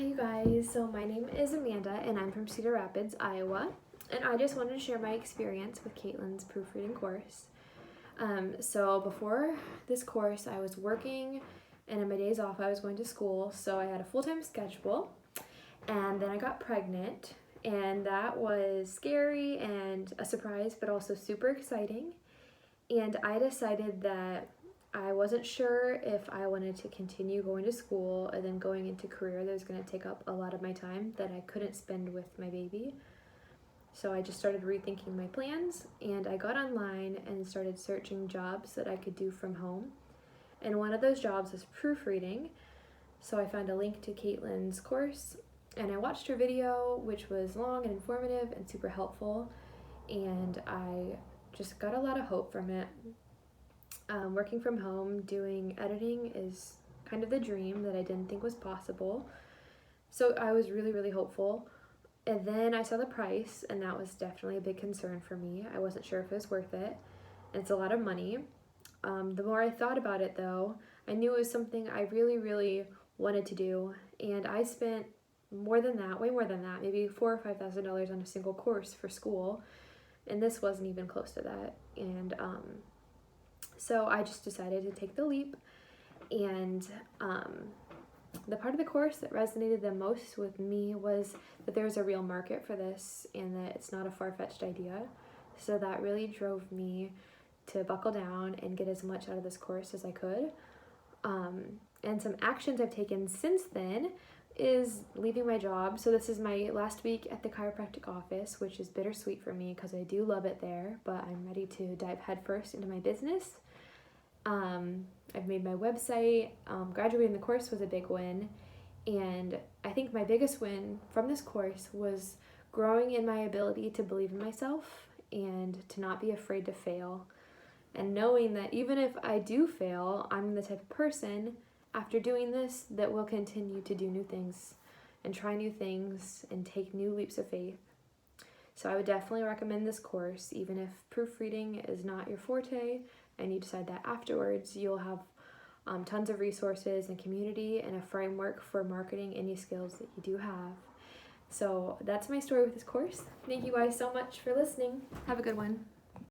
Hi you guys, so my name is Amanda and I'm from Cedar Rapids, Iowa, and I just wanted to share my experience with Caitlin's proofreading course. So before this course I was working, and on my days off I was going to school, so I had a full-time schedule, and then I got pregnant, and that was scary and a surprise but also super exciting. And I decided that I wasn't sure if I wanted to continue going to school and then going into career that was going to take up a lot of my time that I couldn't spend with my baby. So I just started rethinking my plans, and I got online and started searching jobs that I could do from home. And one of those jobs was proofreading. So I found a link to Caitlin's course and I watched her video, which was long and informative and super helpful, and I just got a lot of hope from it. Working from home, doing editing is kind of the dream that I didn't think was possible. So I was really hopeful. And then I saw the price, and that was definitely a big concern for me. I wasn't sure if it was worth it. It's a lot of money. The more I thought about it though, I knew it was something I really wanted to do. And I spent more than that, way more than that, maybe $4,000 or $5,000 on a single course for school. And this wasn't even close to that. And so I just decided to take the leap, and the part of the course that resonated the most with me was that there's a real market for this and that it's not a far-fetched idea. So that really drove me to buckle down and get as much out of this course as I could. And some actions I've taken since then is leaving my job. So this is my last week at the chiropractic office, which is bittersweet for me because I do love it there, but I'm ready to dive headfirst into my business. I've made my website. Graduating the course was a big win, and I think my biggest win from this course was growing in my ability to believe in myself and to not be afraid to fail, and knowing that even if I do fail, I'm the type of person after doing this that will continue to do new things and try new things and take new leaps of faith. So I would definitely recommend this course, even if proofreading is not your forte and you decide that afterwards. You'll have tons of resources and community and a framework for marketing any skills that you do have. So that's my story with this course. Thank you guys so much for listening. Have a good one.